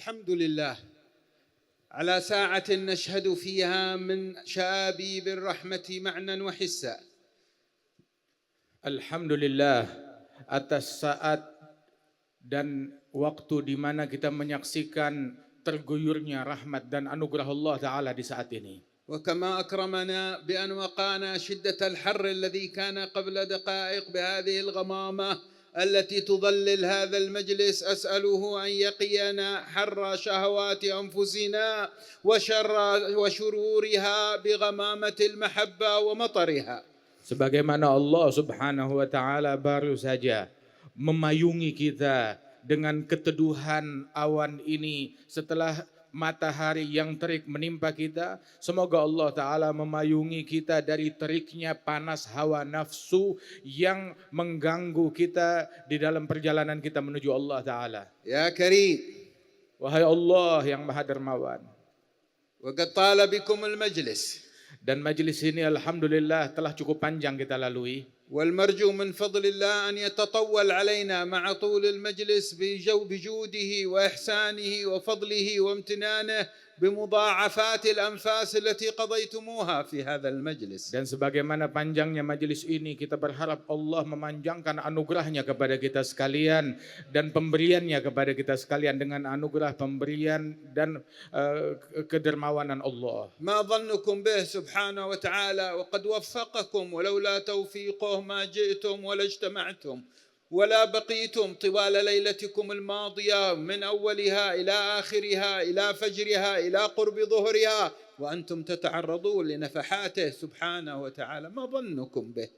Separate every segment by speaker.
Speaker 1: الحمد لله على ساعة نشهد فيها من شآبيب الرحمة معنى وحسا.
Speaker 2: Alhamdulillah atas saat dan waktu di mana kita menyaksikan terguyurnya rahmat dan anugerah Allah Ta'ala di saat ini.
Speaker 1: وكما أكرمنا بأن وقانا شدة الحر الذي كان قبل دقائق بهذه الغمامة التي تظلل هذا المجلس، أسأله أن يقينا حر شهوات أنفسنا وشرورها بغمامة المحبة ومطرها.
Speaker 2: Sebagaimana Allah Subhanahu wa Ta'ala baru saja memayungi kita dengan keteduhan awan ini setelah matahari yang terik menimpa kita. Semoga Allah Ta'ala memayungi kita dari teriknya panas hawa nafsu yang mengganggu kita di dalam perjalanan kita menuju Allah Ta'ala.
Speaker 1: Ya Karim,
Speaker 2: Wahai Allah yang Maha Dermawan,
Speaker 1: وقد طال بكم المجلس.
Speaker 2: dan majelis ini alhamdulillah telah cukup panjang kita lalui.
Speaker 1: والمرجو من فضل الله أن يتطول علينا مع طول المجلس بجوده وإحسانه وفضله وامتنانه بمضاعفات الأنفاس التي قضيتموها في هذا المجلس.
Speaker 2: Dan sebagaimana panjangnya majelis ini, kita berharap Allah memanjangkan anugerahnya kepada kita sekalian dan pemberiannya kepada kita sekalian dengan anugerah pemberian dan kedermawanan Allah.
Speaker 1: ما ظنكم به سبحانه وتعالى وقد وفقكم، ولولا توفيقه ما جئتم ولا اجتمعتم ولا بقيتم طوال ليلتكم الماضية من أولها إلى آخرها إلى فجرها إلى قرب ظهرها وأنتم تتعرضون لنفحاته سبحانه وتعالى. ما ظنكم به؟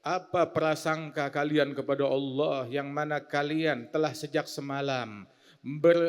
Speaker 2: Apa prasangka kalian kepada Allah yang mana kalian telah sejak semalam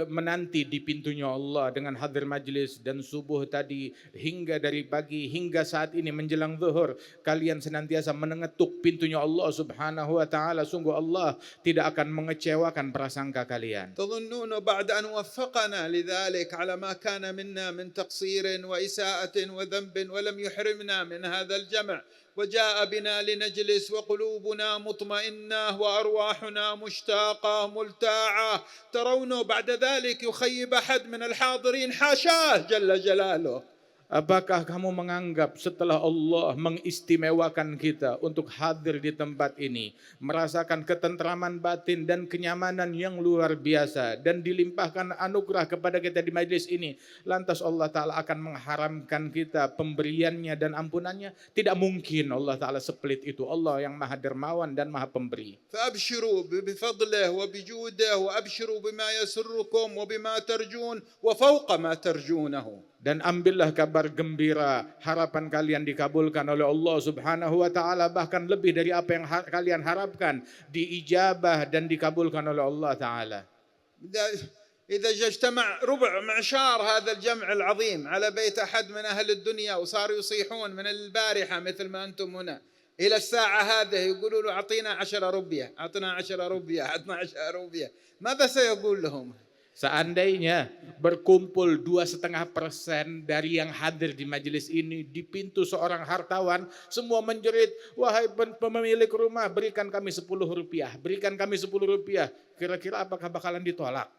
Speaker 2: menanti di pintunya Allah dengan hadir majlis, dan subuh tadi hingga dari pagi hingga saat ini menjelang zuhur kalian senantiasa mengetuk pintunya Allah Subhanahu wa Ta'ala. Sungguh Allah tidak akan mengecewakan prasangka kalian.
Speaker 1: تظنون بعد أن وفقنا لذلك على ما كان منا من تقصير وإساءة وذنب ولم يحرمنا من هذا الجمع وجاء بنا لنجلس وقلوبنا مطمئنة وأرواحنا مشتاقة ملتاعة، ترون بعد ذلك يخيب أحد من الحاضرين؟ حاشاه جل جلاله.
Speaker 2: Apakah kamu menganggap setelah Allah mengistimewakan kita untuk hadir di tempat ini, merasakan ketentraman batin dan kenyamanan yang luar biasa, dan dilimpahkan anugerah kepada kita di majlis ini, lantas Allah Ta'ala akan mengharamkan kita pemberiannya dan ampunannya? Tidak mungkin Allah Ta'ala sepelit itu. Allah yang Maha Dermawan dan Maha Pemberi.
Speaker 1: فأبشروا بفضله وبجوده وأبشروا بما يسركم وبما ترجون وفوق ما ترجونه.
Speaker 2: Dan ambillah kabar gembira, harapan kalian dikabulkan oleh Allah Subhanahu wa Ta'ala, bahkan lebih dari apa yang kalian harapkan, diijabah dan dikabulkan oleh Allah Ta'ala.
Speaker 1: إذا اجتمع ربع معشار هذا الجمع العظيم على بيت أحد من أهل الدنيا وصاروا يصيحون من البارحة مثل ما أنتم هنا إلى الساعة هذه يقولوا له أعطينا 10 روبية، أعطنا 10 روبية، أعطنا 10 روبية، ماذا سيقول لهم؟
Speaker 2: Seandainya berkumpul 2,5% dari yang hadir di majelis ini di pintu seorang hartawan, semua menjerit, wahai pemilik rumah, berikan kami 10 rupiah, berikan kami 10 rupiah. Kira-kira apakah bakalan ditolak?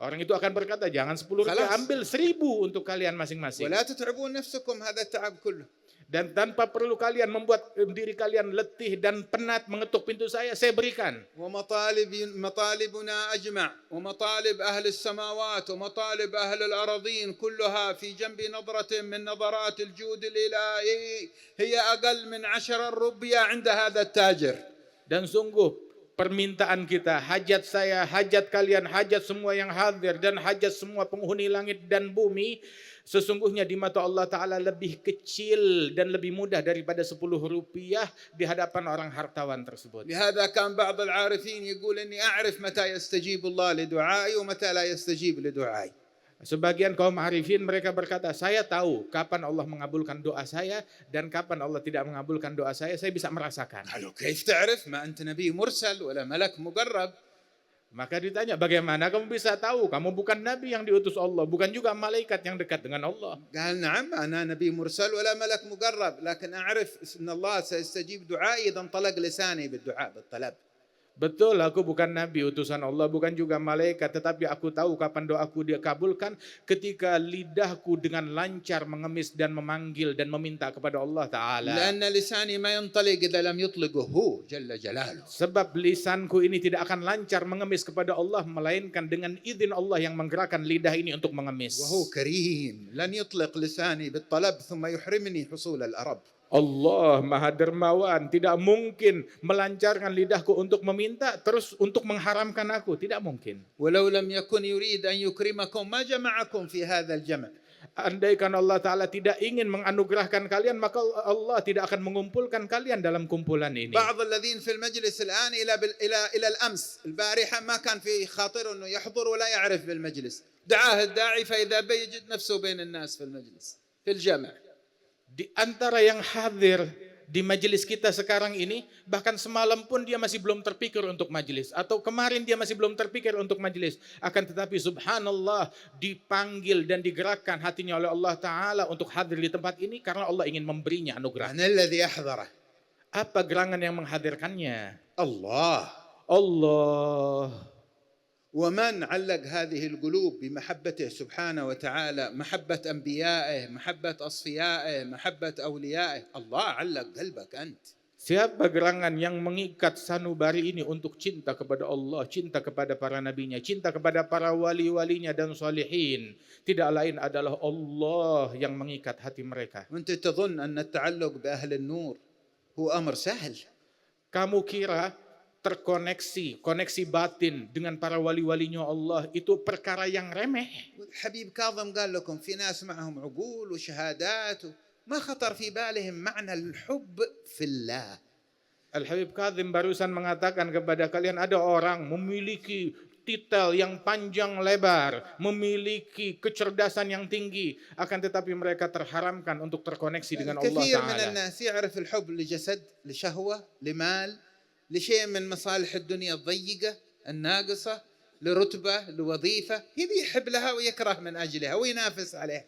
Speaker 2: Orang itu akan berkata, jangan 10 rupiah, ambil 1.000 untuk kalian masing-masing. Dan tanpa perlu kalian membuat diri kalian letih dan penat mengetuk pintu saya berikan.
Speaker 1: ومطالبنا أجمع ومطالب أهل السماوات ومطالب أهل الأراضين كلها في جنب نظرة من نظرات الجود الإلهي هي أقل من 10 روبية عند هذا التاجر.
Speaker 2: Dan sungguh permintaan kita, hajat saya, hajat kalian, hajat semua yang hadir, dan hajat semua penghuni langit dan bumi, sesungguhnya di mata Allah Ta'ala lebih kecil dan lebih mudah daripada 10 rupiah di hadapan orang hartawan tersebut.
Speaker 1: لهذا كان بعض العارفين يقول إني أعرف متى يستجيب الله لدعائي ومتى لا يستجيب لدعائي.
Speaker 2: Sebagian kaum arifin mereka berkata, saya tahu kapan Allah mengabulkan doa saya dan kapan Allah tidak mengabulkan doa saya bisa merasakan.
Speaker 1: قالوا كيف تعرف ما أنت نبي مرسل ولا ملك مقرب؟
Speaker 2: Maka ditanya, bagaimana kamu bisa tahu? Kamu bukan nabi yang diutus Allah, bukan juga malaikat yang dekat dengan Allah.
Speaker 1: قال نعم أنا نبي مرسل ولا ملك مقرب، لكن أعرف أن الله سيستجيب دعائي إذا انطلق لساني بالدعاء بالطلب.
Speaker 2: Betul, aku bukan nabi utusan Allah, bukan juga malaikat, tetapi aku tahu kapan doaku dia kabulkan ketika lidahku dengan lancar mengemis dan memanggil dan meminta kepada Allah Ta'ala.
Speaker 1: لأن لساني ما ينطلق إذا لم يطلقه هو جل جلاله.
Speaker 2: Sebab lisanku ini tidak akan lancar mengemis kepada Allah, melainkan dengan izin Allah yang menggerakkan lidah ini untuk mengemis.
Speaker 1: وهو كريم لن يطلق لساني بالطلب ثم يحرمني حصول الأرب.
Speaker 2: Allah Maha Dermawan, tidak mungkin melancarkan lidahku untuk meminta terus untuk mengharamkan aku, tidak mungkin.
Speaker 1: ولو لم يكن يريد أن يكرمكم ما جمعكم في هذا الجمع.
Speaker 2: Andaikan Allah Ta'ala tidak ingin menganugerahkan kalian, maka Allah tidak akan mengumpulkan kalian dalam kumpulan ini.
Speaker 1: بعض الذين في المجلس الآن إلى الأمس البارحة ما كان في خاطر أنه يحضر ولا يعرف بالمجلس، دعاه الداعي فإذا بيجد نفسه بين الناس في المجلس في الجمع.
Speaker 2: Di antara yang hadir di majelis kita sekarang ini, bahkan semalam pun dia masih belum terpikir untuk majelis, atau kemarin dia masih belum terpikir untuk majelis. Akan tetapi subhanallah, dipanggil dan digerakkan hatinya oleh Allah Ta'ala untuk hadir di tempat ini karena Allah ingin memberinya anugerah.
Speaker 1: من الذي أحضره؟
Speaker 2: Apa gerangan yang menghadirkannya?
Speaker 1: الله.
Speaker 2: Allah.
Speaker 1: ومن علق هذه القلوب بمحبته سبحانه وتعالى، محبة أنبيائه، محبة أصفيائه، محبة أوليائه، الله علق قلبك أنت.
Speaker 2: Siapa gerangan yang mengikat sanubari ini untuk cinta kepada Allah, cinta kepada para nabinya, cinta kepada para wali-walinya dan salihin? Tidak lain adalah Allah yang mengikat hati mereka.
Speaker 1: وأنت تظن أن التعلق بأهل النور هو أمر سهل؟
Speaker 2: Kamu kira koneksi batin dengan para wali-walinya Allah itu perkara yang remeh?
Speaker 1: حبيب كاظم قال لكم في ناس معهم عقول وشهادات ما خطر في بالهم معنى الحب في الله.
Speaker 2: Al-Habib Kadzim barusan mengatakan kepada kalian, ada orang memiliki titel yang panjang lebar, memiliki kecerdasan yang tinggi, akan tetapi mereka terharamkan untuk terkoneksi dengan Allah
Speaker 1: كثير من
Speaker 2: Ta'ala.
Speaker 1: الناس يعرف الحب لجسد، لشهوة، لمال، لشيء من مصالح الدنيا الضيقة الناقصة، لرتبة، لوظيفة، يبي يحب لها ويكره من أجلها وينافس عليها.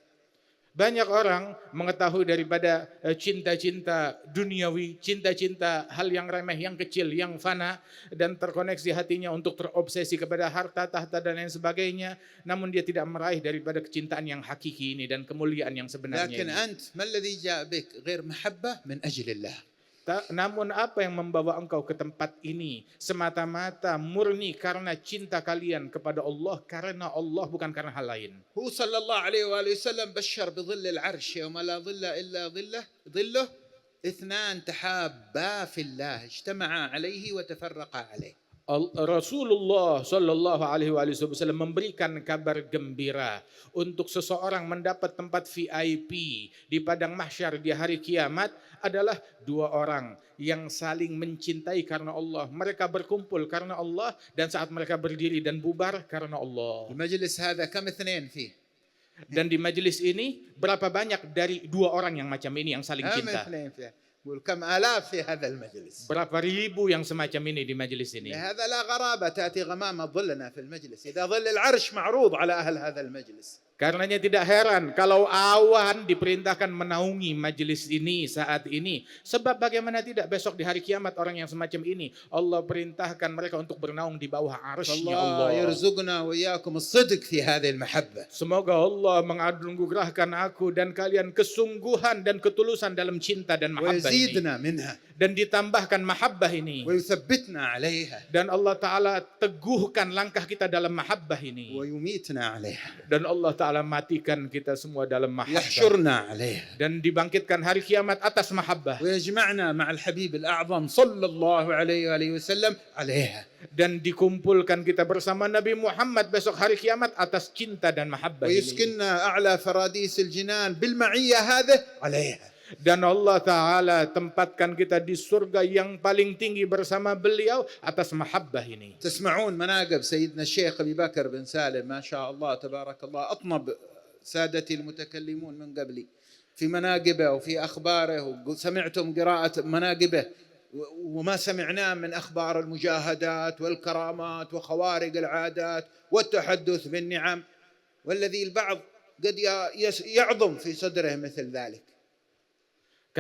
Speaker 2: Banyak orang mengetahui daripada cinta-cinta duniawi, cinta-cinta hal yang remeh, yang kecil, yang fana, dan terkoneksi hatinya untuk terobsesi kepada harta, tahta, dan lain sebagainya. Namun dia tidak meraih daripada kecintaan yang hakiki ini dan kemuliaan yang sebenarnya
Speaker 1: لكن
Speaker 2: ini.
Speaker 1: أنت ما الذي جاء بك غير محبة من أجل الله.
Speaker 2: Namun apa yang membawa engkau ke tempat ini? Semata-mata murni karena cinta kalian kepada Allah, karena Allah, bukan karena hal lain.
Speaker 1: هو صلى الله عليه وآله وسلم بشر بظل العرش يوم لا ظل إلا ظله اثنان تحابا في الله اجتمعا عليه وتفرقا عليه.
Speaker 2: Rasulullah Shallallahu Alaihi Wasallam memberikan kabar gembira untuk seseorang mendapat tempat VIP di padang mahsyar di hari kiamat adalah dua orang yang saling mencintai karena Allah. Mereka berkumpul karena Allah, dan saat mereka berdiri dan bubar karena Allah.
Speaker 1: المجلس هذا كم اثنين فيه؟
Speaker 2: Dan di majelis ini berapa banyak dari dua orang yang macam ini yang saling
Speaker 1: كم
Speaker 2: cinta?
Speaker 1: اثنين فيه؟ يقول كم آلاف في هذا المجلس.
Speaker 2: Berapa ribu yang semacam ini di majelis ini?
Speaker 1: هذا لا غرابة تأتي غمامة ظلنا في المجلس إذا ظل العرش معروض على أهل هذا المجلس.
Speaker 2: Karenanya tidak heran kalau awan diperintahkan menaungi majelis ini saat ini. Sebab bagaimana tidak besok di hari kiamat orang yang semacam ini Allah perintahkan mereka untuk bernaung di bawah arsy-Nya Allah.
Speaker 1: الله يرزقنا وإياكم الصدق في هذه المحبة.
Speaker 2: Semoga Allah menganugerahkan aku dan kalian kesungguhan dan ketulusan dalam cinta dan mahabbah ini.
Speaker 1: ويزيدنا منها.
Speaker 2: Dan ditambahkan mahabbah ini.
Speaker 1: ويثبتنا عليها.
Speaker 2: Dan Allah Ta'ala teguhkan langkah kita dalam mahabbah ini.
Speaker 1: ويميتنا عليها.
Speaker 2: Dan Allah Ta'ala matikan kita semua dalam mahabbah.
Speaker 1: يحشرنا عليها.
Speaker 2: Dan dibangkitkan hari kiamat atas mahabbah.
Speaker 1: ويجمعنا مع الحبيب الأعظم صلى الله عليه وآله وسلم عليها.
Speaker 2: Dan dikumpulkan kita bersama Nabi Muhammad besok hari kiamat atas cinta dan mahabbah ini.
Speaker 1: ويسكننا أعلى فراديس الجنان بالمعية هذه عليها.
Speaker 2: Dan Allah Ta'ala tempatkan kita di surga yang paling tinggi bersama beliau atas mahabbah ini.
Speaker 1: تسمعون مناقب سيدنا الشيخ أبي بكر بن سالم ما شاء الله تبارك الله أطنب سادتي المتكلمون من قبلي في مناقبه وفي أخباره، وسمعتم قراءة مناقبه وما سمعناه من أخبار المجاهدات والكرامات وخوارق العادات والتحدث بالنعم، والذي البعض قد يعظم في صدره مثل ذلك.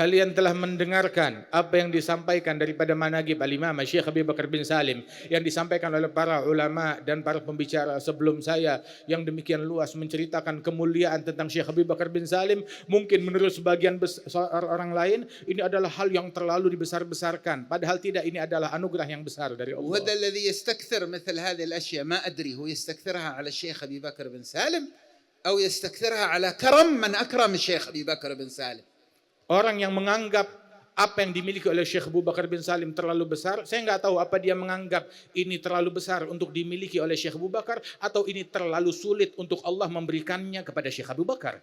Speaker 2: Kalian telah mendengarkan apa yang disampaikan daripada manaqib Al-Imam Syekh Abi Bakar bin Salim yang disampaikan oleh para ulama dan para pembicara sebelum saya yang demikian luas menceritakan kemuliaan tentang Syekh Abi Bakar bin Salim. Mungkin menurut sebagian orang lain ini adalah hal yang terlalu dibesar-besarkan, padahal tidak, ini adalah anugerah yang besar dari Allah.
Speaker 1: وهذا الذي يستكثر مثل هذه الأشياء ما أدري هو يستكثرها على الشيخ أبي بكر بن سالم أو يستكثرها على كرم من أكرم الشيخ أبي بكر بن سالم.
Speaker 2: Orang yang menganggap apa yang dimiliki oleh Syekh Abu Bakar bin Salim terlalu besar, saya nggak tahu apa dia menganggap ini terlalu besar untuk dimiliki oleh Syekh Abu Bakar atau ini terlalu sulit untuk Allah memberikannya kepada Syekh Abu Bakar.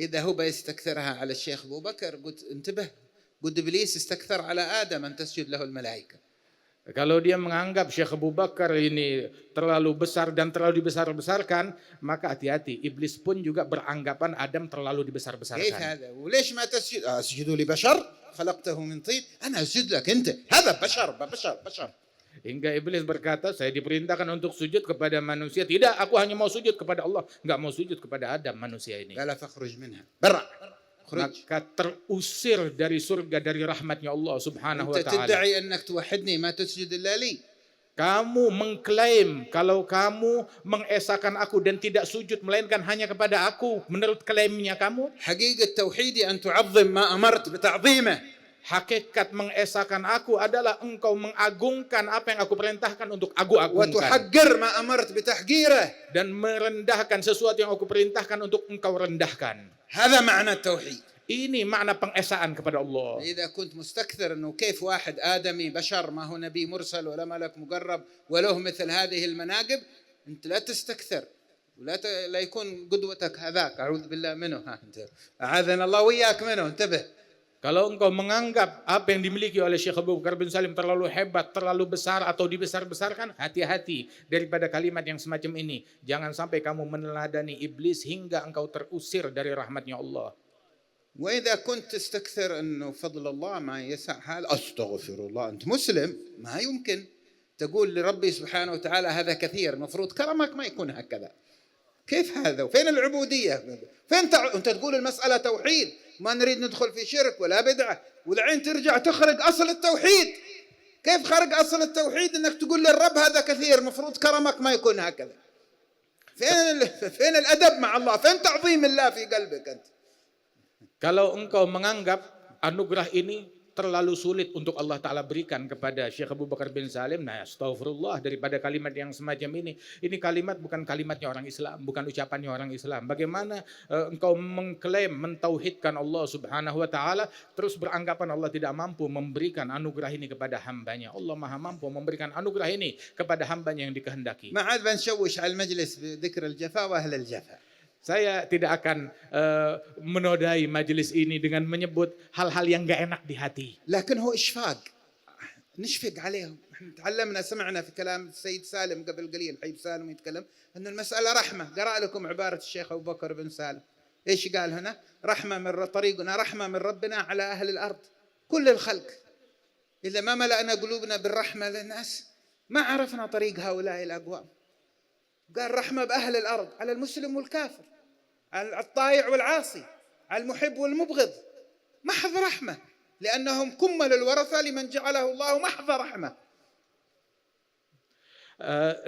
Speaker 1: إذا هو يستكثرها على الشيخ أبو بكر قلت انتبه قد إبليس استكثر على آدم أن تسجد له الملائكة.
Speaker 2: Kalau dia menganggap Syekh Abu Bakar ini terlalu besar dan terlalu dibesar-besarkan, maka hati-hati. Iblis pun juga beranggapan Adam terlalu
Speaker 1: كيف
Speaker 2: dibesar-besarkan.
Speaker 1: هذا وليش ما تسجد أسجد لبشر خلقته من طين أنا أسجد لك أنت هذا بشر.
Speaker 2: Hingga iblis berkata, saya diperintahkan untuk sujud kepada manusia. Tidak, aku hanya mau sujud kepada Allah. Enggak mau sujud kepada Adam, manusia ini.
Speaker 1: قال فاخرج منها برا خرج.
Speaker 2: Maka terusir dari surga, dari rahmatnya Allah subhanahu wa
Speaker 1: أنت
Speaker 2: ta'ala.
Speaker 1: تدعي أنك توحدني ما تسجد إلا لي.
Speaker 2: Kamu mengklaim kalau kamu mengesahkan aku dan tidak sujud melainkan hanya kepada aku menurut klaimnya kamu.
Speaker 1: حقيقة توحيدي أن تعظم ما أمرت بتعظيمه.
Speaker 2: Hakikat mengesahkan aku adalah engkau mengagungkan apa yang aku perintahkan untuk aku agungkan.
Speaker 1: وتحقر ما أمرت بتحقيره.
Speaker 2: Dan merendahkan sesuatu yang aku perintahkan untuk engkau rendahkan.
Speaker 1: هذا معنى التوحيد.
Speaker 2: Ini makna pengesaan kepada Allah.
Speaker 1: إذا كنت مستكثر أنه كيف واحد آدمي بشر ما هو نبي مرسل ولا ملك مقرب وله مثل هذه المناقب، أنت لا تستكثر ولا لا يكون قدوتك هذاك أعوذ بالله منه. أنت أعاذنا الله وياك منه. انتبه.
Speaker 2: Kalau engkau menganggap apa yang dimiliki oleh Syekh Abu Bakar bin Salim terlalu hebat, terlalu besar atau dibesar-besarkan, hati-hati daripada kalimat yang semacam ini. Jangan sampai kamu meneladani iblis hingga engkau terusir dari rahmatnya Allah.
Speaker 1: وإذا كنت تستكثر أنه فضل الله ما يسع حال أستغفر الله أنت مسلم ما يمكن تقول لربي سبحانه وتعالى هذا كثير المفروض كرمك ما يكون هكذا. كيف هذا وفين العبودية؟ فين أنت تقول المسألة توحيد ما نريد ندخل في شرك ولا بدعة والعين ترجع تخرج أصل التوحيد. كيف خرج أصل التوحيد أنك تقول للرب هذا كثير المفروض كرمك ما يكون هكذا. فين الأدب مع الله؟ فين تعظيم الله في قلبك أنت؟
Speaker 2: Kalau engkau menganggap anugerah ini terlalu sulit untuk Allah Ta'ala berikan kepada Syekh Abu Bakar bin Salim, nah astagfirullah daripada kalimat yang semacam ini. Ini kalimat bukan kalimatnya orang Islam, bukan ucapannya orang Islam. Bagaimana engkau mengklaim, mentauhidkan Allah Subhanahu wa Ta'ala, terus beranggapan Allah tidak mampu memberikan anugerah ini kepada hambanya. Allah maha mampu memberikan anugerah ini kepada hambanya yang dikehendaki.
Speaker 1: ما عاد بنشوش على المجلس بذكر الجفا وأهل الجفا.
Speaker 2: Saya tidak akan menodai majelis ini dengan menyebut hal-hal yang gak enak di hati.
Speaker 1: لكن هو إشفاق نشفق عليهم. احنا تعلمنا سمعنا في كلام السيد سالم قبل قليل حبيب سالم يتكلم أن المسألة رحمة. قرأ لكم عبارة الشيخ أبو بكر بن سالم إيش قال هنا؟ رحمة من طريقنا رحمة من ربنا على أهل الأرض كل الخلق. إذا ما ملأنا قلوبنا بالرحمة للناس ما عرفنا طريق هؤلاء الأقوام. قال رحمة بأهل الأرض على المسلم والكافر على الطائع والعاصي على المحب والمبغض محض رحمة لأنهم كمل الورثة لمن جعله الله محض رحمة.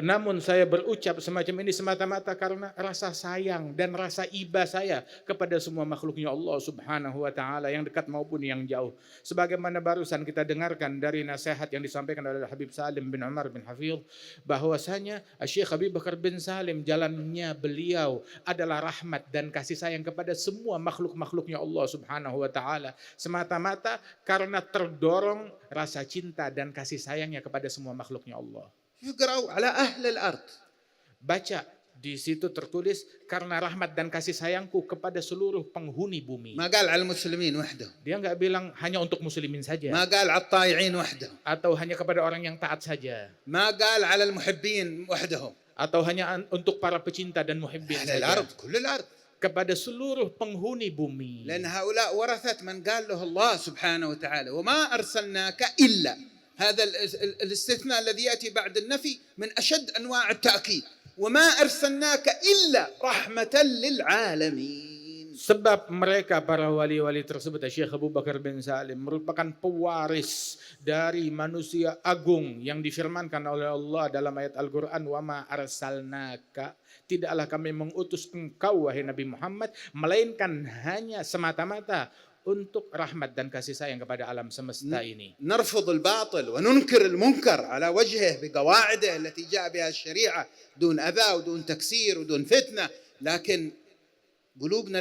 Speaker 2: Namun saya berucap semacam ini semata-mata karena rasa sayang dan rasa iba saya kepada semua makhluknya Allah Subhanahu wa Ta'ala yang dekat maupun yang jauh. Sebagaimana barusan kita dengarkan dari nasihat yang disampaikan oleh Habib Salim bin Umar bin Hafidh, bahwasanya Syekh Abi Bakar bin Salim jalannya beliau adalah rahmat dan kasih sayang kepada semua makhluk-makhluknya Allah Subhanahu wa Ta'ala, semata-mata karena terdorong rasa cinta dan kasih sayangnya kepada semua makhluknya Allah.
Speaker 1: يقرأوا على أهل الأرض.
Speaker 2: Baca di situ tertulis karena rahmat dan kasih sayangku kepada seluruh penghuni bumi.
Speaker 1: ما قال على المسلمين وحدهم.
Speaker 2: Dia nggak bilang hanya untuk muslimin saja.
Speaker 1: ما قال على الطائعين وحدهم.
Speaker 2: Atau hanya kepada orang yang taat saja.
Speaker 1: ما قال على المحبين وحدهم.
Speaker 2: Atau hanya untuk para pecinta dan muhibbin
Speaker 1: على
Speaker 2: saja.
Speaker 1: الأرض كل الأرض.
Speaker 2: Kepada seluruh penghuni bumi.
Speaker 1: لأن هؤلاء ورثة من قال له الله سبحانه وتعالى وما أرسلناك إلا. هذا الاستثناء الذي يأتي بعد النفي من أشد أنواع التأكيد. وما أرسلناك إلا رحمة للعالمين.
Speaker 2: Sebab mereka para wali-wali tersebut, Syekh Abu Bakar bin Salim, merupakan pewaris dari manusia agung yang difirmankan oleh Allah dalam ayat Al-Quran, wa ma arsalnaka, tidaklah kami mengutus engkau wahai Nabi Muhammad melainkan hanya semata-mata untuk rahmat dan kasih sayang kepada alam semesta ini.
Speaker 1: نرفض الباطل وننكر المنكر على وجهه بقواعده التي جاء بها الشريعة دون أذى ودون تكسير ودون فتنة، لكن قلوبنا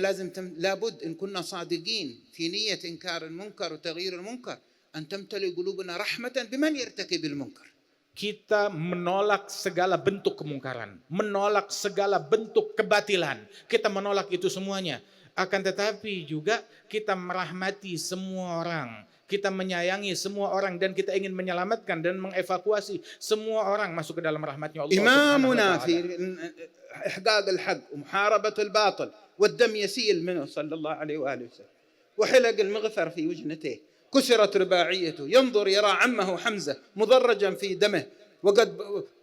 Speaker 1: لابد إن كنا صادقين في نية إنكار المنكر وتغيير المنكر أن تمتلئ قلوبنا رحمة بمن يرتكب المنكر.
Speaker 2: Kita menolak segala bentuk kemungkaran, menolak segala bentuk kebatilan. Kita menolak itu semuanya. Akan tetapi juga kita merahmati semua orang. Kita menyayangi semua orang dan kita ingin menyelamatkan dan mengevakuasi semua orang masuk ke dalam rahmatnya Allah Subhanahu wa
Speaker 1: إمامنا
Speaker 2: ta'ala.
Speaker 1: في إحقاق الحق ومحاربة الباطل والدم يسيل منه صلى الله عليه وآله وسلم، وحلق المغفر في وجنته، كسرت رباعيته، ينظر يرى عمه حمزة مضرجا في دمه وقد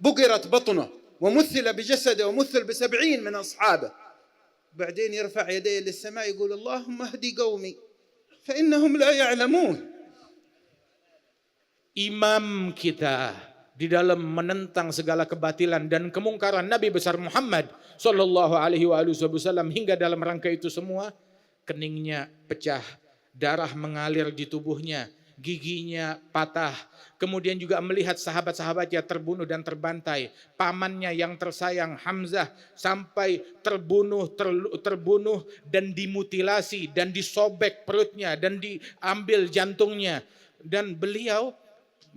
Speaker 1: بقرت بطنه ومثل بجسده ومثل ب70 من أصحابه، بعدين يرفع يديه للسماء يقول اللهم اهدي قومي فإنهم لا يعلمون.
Speaker 2: Imam kita di dalam menentang segala kebatilan dan kemungkaran Nabi besar Muhammad sallallahu alaihi wasallam, hingga dalam rangka itu semua keningnya pecah, darah mengalir di tubuhnya, giginya patah, kemudian juga melihat sahabat-sahabatnya terbunuh dan terbantai, pamannya yang tersayang Hamzah sampai terbunuh dan dimutilasi dan disobek perutnya dan diambil jantungnya, dan beliau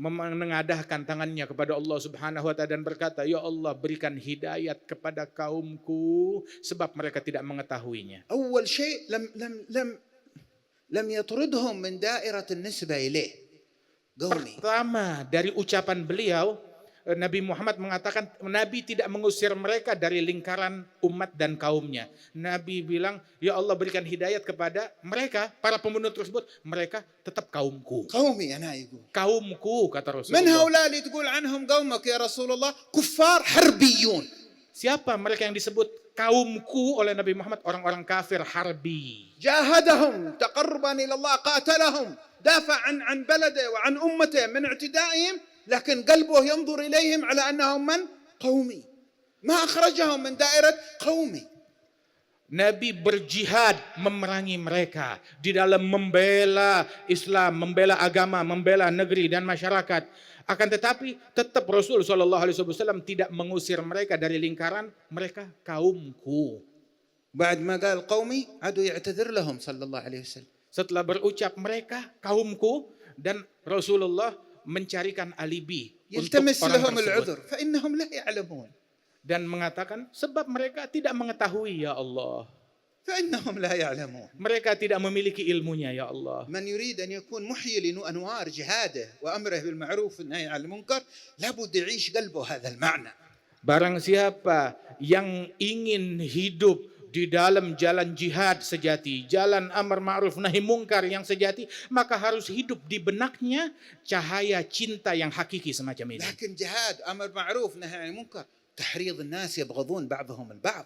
Speaker 2: mengadahkan tangannya kepada Allah Subhanahu wa ta'ala dan berkata, ya Allah, berikan hidayat kepada kaumku sebab mereka tidak mengetahuinya.
Speaker 1: أول شيء لم يطردهم من دائرة النسبة إليه قومي.
Speaker 2: Pertama dari ucapan beliau, Nabi Muhammad mengatakan Nabi tidak mengusir mereka dari lingkaran umat dan kaumnya. Nabi bilang, ya Allah, berikan hidayat kepada mereka, para pembunuh tersebut, mereka tetap kaumku.
Speaker 1: قومي أنا يقول.
Speaker 2: Kaumku, kata
Speaker 1: من
Speaker 2: Rasulullah.
Speaker 1: هؤلاء اللي تقول عنهم قومك يا رسول الله؟ كفار حربيون.
Speaker 2: Siapa mereka yang disebut kaumku oleh Nabi Muhammad? Orang-orang kafir harbi.
Speaker 1: جاهدهم تقربا إلى الله، قاتلهم، دافع عن بلده وعن أمته من اعتدائهم، لكن قلبه ينظر إليهم على أنهم من؟ قومي. ما أخرجهم من دائرة قومي.
Speaker 2: Nabi berjihad memerangi mereka di dalam membela Islam, membela agama, membela negeri dan masyarakat. Akan tetapi tetap Rasul SAW tidak mengusir mereka dari lingkaran mereka kaumku.
Speaker 1: بعد ما قال قومي عادوا يعتذر لهم صلى الله عليه وسلم.
Speaker 2: Setelah berucap mereka kaumku, dan Rasulullah mencarikan alibi untuk
Speaker 1: يلتمس
Speaker 2: orang
Speaker 1: لهم
Speaker 2: tersebut
Speaker 1: العذر فإنهم لا يعلمون.
Speaker 2: dan mengatakan sebab mereka tidak mengetahui ya Allah.
Speaker 1: فإنهم لا يعلمون.
Speaker 2: Mereka tidak memiliki ilmunya ya Allah.
Speaker 1: من يريد أن يكون محيي لأنوار جهاده وأمره بالمعروف والنهي عن المنكر لابد يعيش قلبه هذا المعنى.
Speaker 2: Barang siapa yang ingin hidup di dalam jalan jihad sejati, jalan amar ma'ruf nahi mungkar yang sejati, maka harus hidup di benaknya cahaya cinta yang hakiki semacam ini.
Speaker 1: لكن جهاد أمر معروف نهي عن المنكر تحريض الناس يبغضون بعضهم البعض،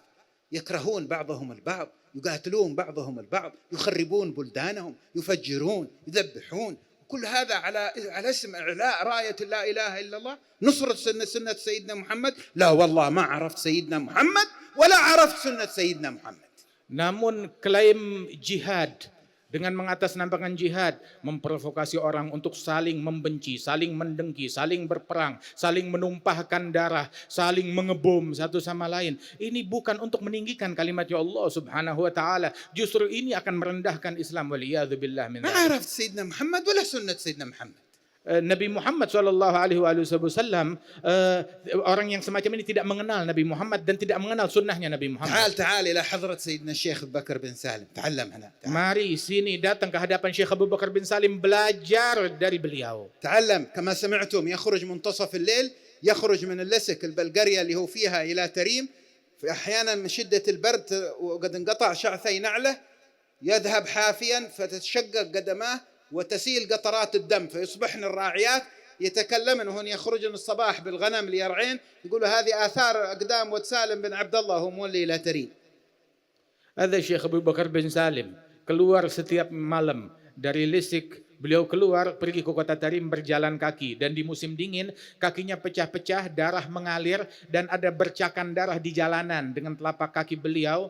Speaker 1: يكرهون بعضهم البعض، يقاتلون بعضهم البعض، يخربون بلدانهم، يفجرون، يذبحون، كل هذا على اسم إعلاء راية لا إله إلا الله، نصرة سنة سيدنا محمد. لا والله ما عرفت سيدنا محمد ولا عرفت سنة سيدنا محمد.
Speaker 2: Namun klaim jihad dengan mengatasnamakan jihad memprovokasi orang untuk saling membenci, saling mendengki, saling berperang, saling menumpahkan darah, saling mengebom satu sama lain. Ini bukan untuk meninggikan kalimatnya Allah Subhanahu wa ta'ala. Justru ini akan merendahkan Islam. Waliyadzubillah min
Speaker 1: ما
Speaker 2: dzalik.
Speaker 1: عرفت سيدنا محمد ولا سنة سيدنا محمد.
Speaker 2: Nabi Muhammad SAW, orang yang semacam ini tidak mengenal Nabi Muhammad dan tidak mengenal sunnahnya Nabi Muhammad.
Speaker 1: تعال إلى حضرة سيدنا الشيخ أبو بكر بن سالم، تعلم هنا.
Speaker 2: Mari sini datang ke hadapan Syekh Abu Bakar bin Salim, belajar dari beliau.
Speaker 1: تعلم. كما سمعتم يخرج منتصف الليل، يخرج من اللسك البلغاريا اللي هو فيها إلى تريم، في أحيانا من شدة البرد وقد انقطع شعثي نعله يذهب حافيا فتتشقق قدماه وتسيل قطرات الدم، فيصبحن الراعيات يتكلمن وهن يخرجن الصباح بالغنم ليرعين، يقولوا هذه آثار أقدام ود سالم بن عبد الله هو مولي إلى تريم.
Speaker 2: Ada Syekh Abu Bakar bin Salim keluar setiap malam dari Lisik. Beliau keluar pergi ke kota Tarim berjalan kaki, dan di musim dingin kakinya pecah-pecah, darah mengalir dan ada bercakan darah di jalanan dengan telapak kaki beliau.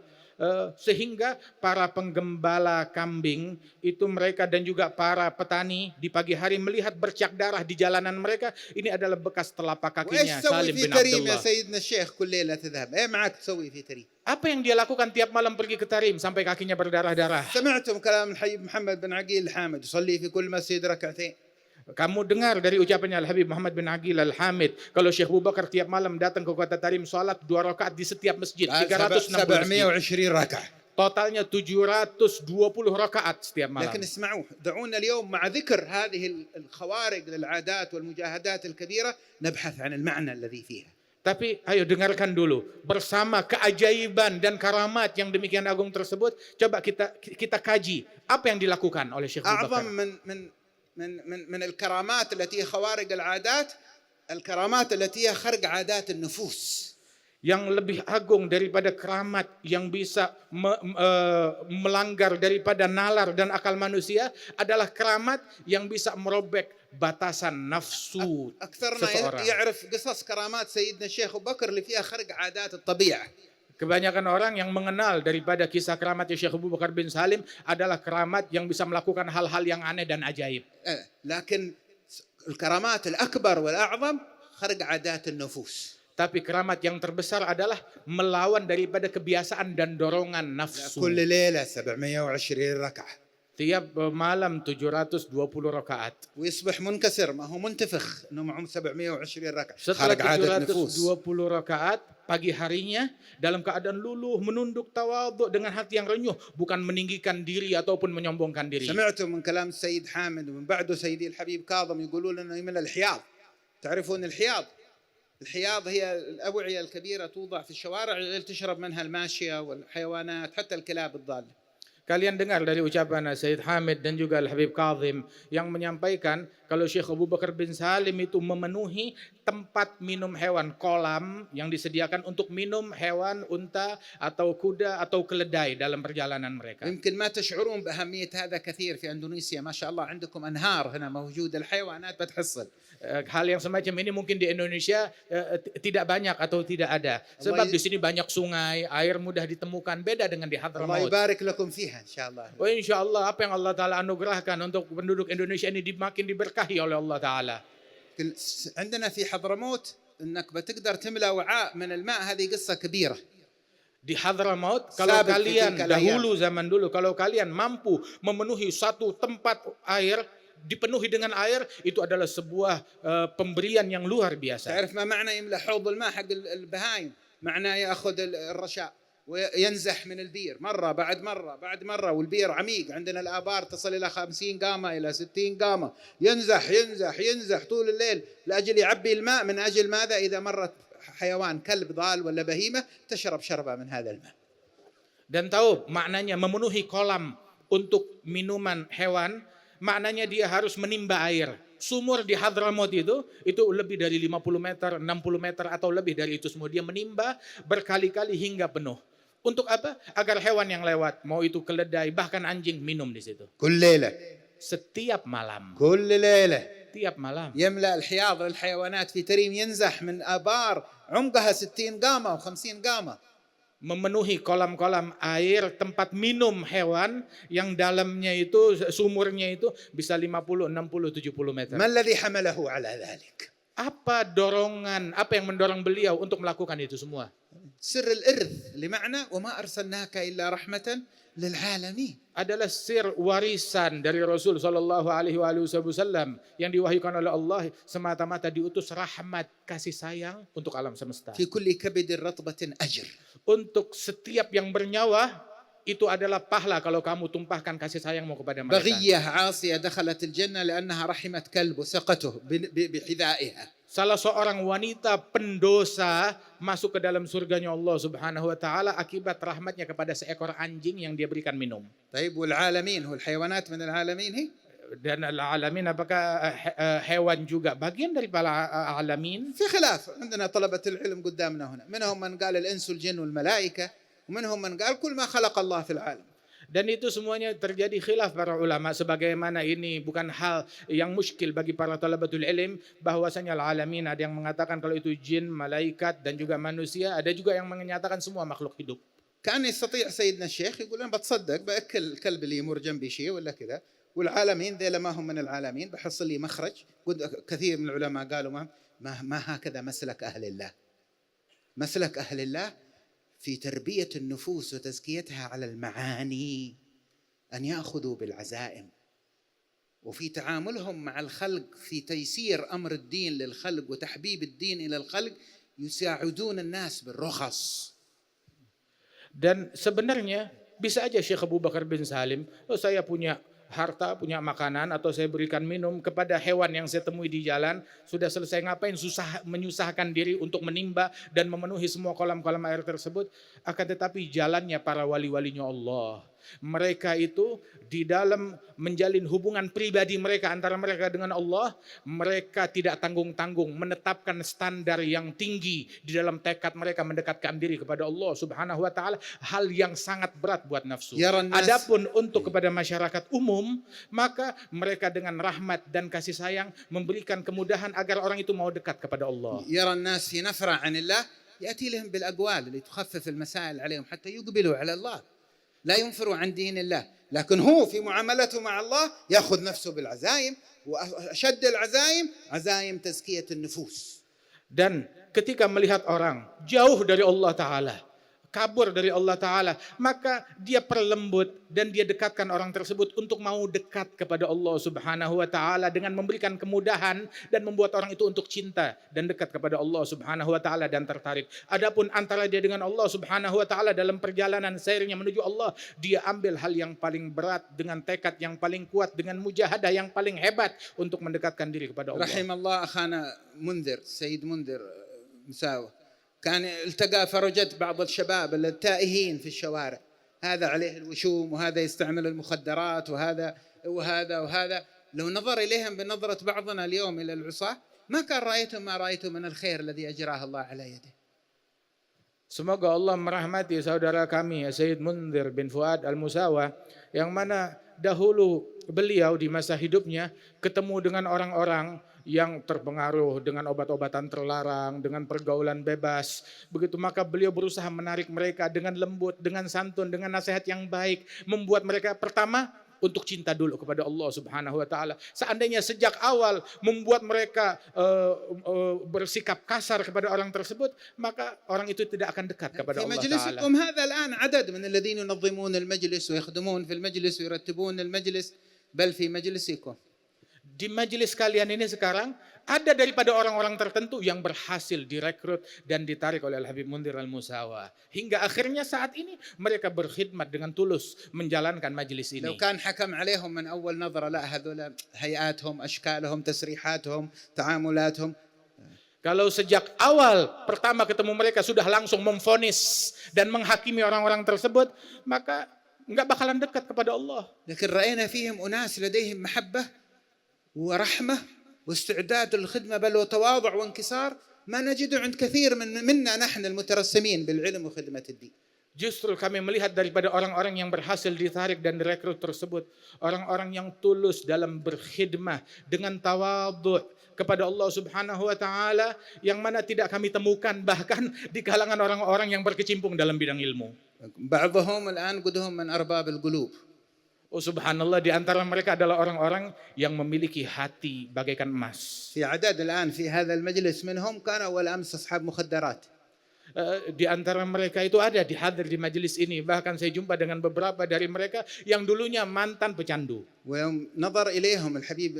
Speaker 2: Sehingga para penggembala kambing itu mereka dan juga para petani di pagi hari melihat bercak darah di jalanan mereka, ini adalah bekas telapak
Speaker 1: وإيش
Speaker 2: kakinya
Speaker 1: تسوي
Speaker 2: Salim
Speaker 1: في
Speaker 2: bin
Speaker 1: تريم يا
Speaker 2: Abdullah.
Speaker 1: سيدنا الشيخ كل ليلة تذهب؟ إيه معك تسوي في تريم؟
Speaker 2: Apa yang dia lakukan tiap malam pergi ke Tarim sampai kakinya berdarah-darah?
Speaker 1: سمعتم كلام الحبيب محمد بن عقيل الحامد يصلي في كل مسجد ركعتين.
Speaker 2: Kamu dengar dari ucapannya Al-Habib Muhammad bin Aqil Al-Hamid, kalau Syekh Abu Bakar tiap malam datang ke kota Tarim salat 2 rakaat di setiap masjid, 360 masjid.
Speaker 1: 720 ركعة.
Speaker 2: Totalnya 720 rakaat setiap malam.
Speaker 1: لكن اسمعوا، دعونا اليوم مع ذكر هذه الخوارق للعادات والمجاهدات الكبيرة نبحث عن المعنى الذي فيها.
Speaker 2: Tapi ayo dengarkan dulu, bersama keajaiban dan karamat yang demikian agung tersebut, coba kita kaji apa yang dilakukan oleh Syekh Abu Bakar.
Speaker 1: أعظم من الكرامات التي هي خوارق العادات، الكرامات التي هي خرق عادات النفوس.
Speaker 2: Yang lebih agung daripada keramat yang bisa melanggar daripada nalar dan akal manusia adalah keramat yang bisa merobek batasan nafsu
Speaker 1: أكثرنا
Speaker 2: seseorang.
Speaker 1: يعرف قصص كرامات سيدنا الشيخ أبو بكر اللي فيها خرق عادات الطبيعة.
Speaker 2: Kebanyakan orang yang mengenal daripada kisah keramatnya Syekh Abu Bakar bin Salim adalah keramat yang bisa melakukan hal-hal yang aneh dan ajaib.
Speaker 1: لكن الكرامات الأكبر والأعظم خرق عادات النفوس.
Speaker 2: Tapi keramat yang terbesar adalah melawan daripada kebiasaan dan dorongan nafsu.
Speaker 1: كل ليلة 720 ركعة.
Speaker 2: Tiap malam 720 rakaat.
Speaker 1: ويصبح منكسر، ما هو منتفخ انه معهم 720 ركعة.
Speaker 2: Setelah
Speaker 1: خارق عادة نفوس.
Speaker 2: 720 rakaat, pagi harinya dalam keadaan luluh, menunduk tawadhu dengan hati yang renyuh, bukan meninggikan diri ataupun menyombongkan diri.
Speaker 1: سمعتم من كلام السيد حامد ومن بعده سيدي الحبيب كاظم يقولون انه من الحياض. تعرفون الحياض؟ الحياض هي الأوعية الكبيرة توضع في الشوارع تشرب منها الماشية والحيوانات حتى الكلاب الضالة.
Speaker 2: Kalian dengar dari ucapan Sayyid Hamid dan juga Al-Habib Kazim yang menyampaikan kalau Syekh Abu Bakar bin Salim itu memenuhi tempat minum hewan, kolam yang disediakan untuk minum hewan unta atau kuda atau keledai dalam perjalanan mereka.
Speaker 1: يمكن ما تشعرون بأهمية هذا كثير في إندونيسيا، ما شاء الله عندكم أنهار هنا موجودة، الحيوانات بتحصل.
Speaker 2: Hal yang semacam ini mungkin di Indonesia tidak banyak atau tidak ada. Sebab di sini banyak sungai, air mudah ditemukan, beda dengan di
Speaker 1: الله
Speaker 2: Hadramaut.
Speaker 1: يبارك لكم فيها إن شاء الله.
Speaker 2: Oh insya Allah apa yang Allah Ta'ala anugerahkan untuk penduduk Indonesia ini makin diberkahi oleh Allah Ta'ala.
Speaker 1: عندنا في حضرموت انك بتقدر تملأ وعاء من الماء، هذه قصة كبيرة.
Speaker 2: Di Hadramaut, kalau
Speaker 1: Sabit
Speaker 2: kalian
Speaker 1: fitil
Speaker 2: dahulu zaman dulu, kalau kalian mampu memenuhi satu tempat air, dipenuhi dengan air, itu adalah sebuah pemberian yang luar biasa.
Speaker 1: تعرف ما معنى يملأ حوض الماء حق البهايم؟ معناه ياخذ الرشاء وينزح من البير مرة بعد مرة بعد مرة، والبير عميق، عندنا الآبار تصل إلى 50 قامة إلى 60 قامة، ينزح ينزح ينزح طول الليل لأجل يعبي الماء. من أجل ماذا؟ إذا مرت حيوان كلب ضال ولا بهيمة تشرب شربة من هذا الماء.
Speaker 2: Dan tahu maknanya memenuhi kolam untuk minuman hewan, maknanya dia harus menimba air. Sumur di Hadramaut itu lebih dari 50 meter, 60 meter atau lebih dari itu semua. Dia menimba berkali-kali hingga penuh. Untuk apa? Agar hewan yang lewat, mau itu keledai, bahkan anjing, minum di situ.
Speaker 1: كل ليلة.
Speaker 2: Setiap malam.
Speaker 1: كل ليلة.
Speaker 2: Tiap malam.
Speaker 1: يملأ الحياض للحيوانات في تريم، ينزح من آبار عمقها 60 قامة و50 قامة.
Speaker 2: Memenuhi kolam-kolam air tempat minum hewan yang dalamnya itu, sumurnya itu bisa 50, 60, 70 meter.
Speaker 1: ما الذي حمله على ذلك؟
Speaker 2: Apa dorongan, apa yang mendorong beliau untuk melakukan itu semua?
Speaker 1: سر الإرث لمعنى وما أرسلناك إلا رحمة للعالمين.
Speaker 2: Adalah sir warisan dari Rasul Shallallahu Alaihi Wasallam yang diwahyukan oleh Allah, semata-mata diutus rahmat kasih sayang untuk alam semesta.
Speaker 1: في كل كبد رطبة أجر.
Speaker 2: Untuk setiap yang bernyawa itu adalah pahala kalau kamu tumpahkan kasih sayangmu kepada mereka.
Speaker 1: بغية عاصية دخلت الجنة لأنها رحمت كلب وسقته بحذائها.
Speaker 2: Salah seorang wanita pendosa masuk ke dalam surganya Allah Subhanahu wa taala akibat rahmatnya kepada seekor anjing yang dia berikan minum.
Speaker 1: طيب والعالمين، هو الحيوانات من العالمين هي؟
Speaker 2: Dan al-alamin apakah hewan juga bagian dari para alamin?
Speaker 1: في خلاف، عندنا طلبة العلم قدامنا هنا، منهم من قال الإنس والجن والملائكة، ومنهم من قال كل ما خلق الله في العالم.
Speaker 2: Dan itu semuanya terjadi khilaf para ulama, sebagaimana ini bukan hal yang muskil bagi para talabatul ilm, bahwasanya al-alamin ada yang mengatakan kalau itu jin, malaikat dan juga manusia, ada juga yang menyatakan semua makhluk hidup.
Speaker 1: كان يستطيع سيدنا الشيخ يقول أنا بتصدق بأكل الكلب اللي يمر جنبي شيء ولا كذا، والعالمين ذيلا ما هم من العالمين، بحصل لي مخرج. كثير من العلماء قالوا ما هكذا مسلك أهل الله. مسلك أهل الله في تربية النفوس وتزكيتها على المعاني، أن يأخذوا بالعزائم، وفي تعاملهم مع الخلق في تيسير أمر الدين للخلق وتحبيب الدين إلى الخلق يساعدون الناس بالرخص.
Speaker 2: Dan sebenarnya bisa aja Syekh Abu Bakar bin Salim, saya punya harta, punya makanan, atau saya berikan minum kepada hewan yang saya temui di jalan, sudah selesai ngapain menyusahkan diri untuk menimba dan memenuhi semua kolam-kolam air tersebut. Akan tetapi jalannya para wali-walinya Allah, mereka itu di dalam menjalin hubungan pribadi mereka antara mereka dengan Allah, mereka tidak tanggung-tanggung menetapkan standar yang tinggi di dalam tekad mereka mendekatkan diri kepada Allah Subhanahu wa taala, hal yang sangat berat buat nafsu. Adapun untuk kepada masyarakat umum, maka mereka dengan rahmat dan kasih sayang memberikan kemudahan agar orang itu mau dekat kepada Allah.
Speaker 1: يرى الناس في نفرة عن الله يأتي لهم بالأقوال اللي تخفف المسائل عليهم حتى يقبلوا على الله، لا ينفروا عن دين الله. لكن هو في معاملته مع الله يأخذ نفسه بالعزائم، وأشد العزائم عزائم تزكية النفوس.
Speaker 2: Dan ketika melihat orang jauh dari Allah Ta'ala, kabur dari Allah Ta'ala, maka dia perlembut dan dia dekatkan orang tersebut untuk mau dekat kepada Allah Subhanahu wa Ta'ala dengan memberikan kemudahan dan membuat orang itu untuk cinta dan dekat kepada Allah Subhanahu wa Ta'ala dan tertarik. Adapun antara dia dengan Allah Subhanahu wa Ta'ala dalam perjalanan sairnya menuju Allah, dia ambil hal yang paling berat dengan tekad yang paling kuat, dengan mujahadah yang paling hebat untuk mendekatkan diri kepada Allah.
Speaker 1: Rahimallah akhana Munzir, Sayyid Munzir Musawa, كان التقى فرجت بعض الشباب التائهين في الشوارع، هذا عليه الوشوم وهذا يستعمل المخدرات وهذا وهذا وهذا. لو نظر إليهم بنظرة بعضنا اليوم إلى العصاة ما كان رأيتم ما رأيتم من الخير الذي أجراه الله على يده.
Speaker 2: Semoga Allah merahmati saudara kami Sayyid Munzir bin Fuad Al-Musawa, yang mana dahulu beliau di masa hidupnya ketemu dengan orang-orang yang terpengaruh dengan obat-obatan terlarang, dengan pergaulan bebas. Begitu maka beliau berusaha menarik mereka dengan lembut, dengan santun, dengan nasihat yang baik, membuat mereka pertama untuk cinta dulu kepada Allah Subhanahu wa Ta'ala. Seandainya sejak awal membuat mereka bersikap kasar kepada orang tersebut, maka orang itu tidak akan dekat kepada Allah Ta'ala.
Speaker 1: في مجلسكم هذا الآن عدد من الذين ينظمون المجلس ويخدمون في المجلس ويرتبون المجلس، بل في مجلسكم.
Speaker 2: Di majelis kalian ini sekarang ada daripada orang-orang tertentu yang berhasil direkrut dan ditarik oleh Al-Habib Munzir Al-Musawa. Hingga akhirnya saat ini mereka berkhidmat dengan tulus menjalankan majelis ini.
Speaker 1: لو كان حكم عليهم من أول نظرة لا هذول هيئاتهم أشكالهم تسريحاتهم تعاملاتهم.
Speaker 2: Kalau sejak awal pertama ketemu mereka sudah langsung memvonis dan menghakimi orang-orang tersebut, maka enggak bakalan dekat kepada Allah.
Speaker 1: لكن رأينا فيهم أناس لديهم محبة ورحمة واستعداد للخدمة، بل وتواضع وانكسار ما نجده عند كثير منا نحن المترسمين بالعلم وخدمة الدين.
Speaker 2: Justru kami melihat daripada orang-orang yang berhasil ditarik dan direkrut tersebut, orang-orang yang tulus dalam berkhidmah dengan tawadhu kepada Allah Subhanahu wa Ta'ala, yang mana tidak kami temukan bahkan di kalangan orang-orang yang berkecimpung dalam bidang ilmu.
Speaker 1: بعضهم الآن قدهم من أرباب القلوب.
Speaker 2: Oh subhanallah, di antara mereka adalah orang-orang yang memiliki hati bagaikan emas.
Speaker 1: في عدد الآن في هذا المجلس منهم كانوا أول أمس أصحاب مخدرات.
Speaker 2: Di antara mereka itu ada hadir di majelis ini. Bahkan saya jumpa dengan beberapa dari mereka yang dulunya mantan pecandu.
Speaker 1: ويوم نظر إليهم الحبيب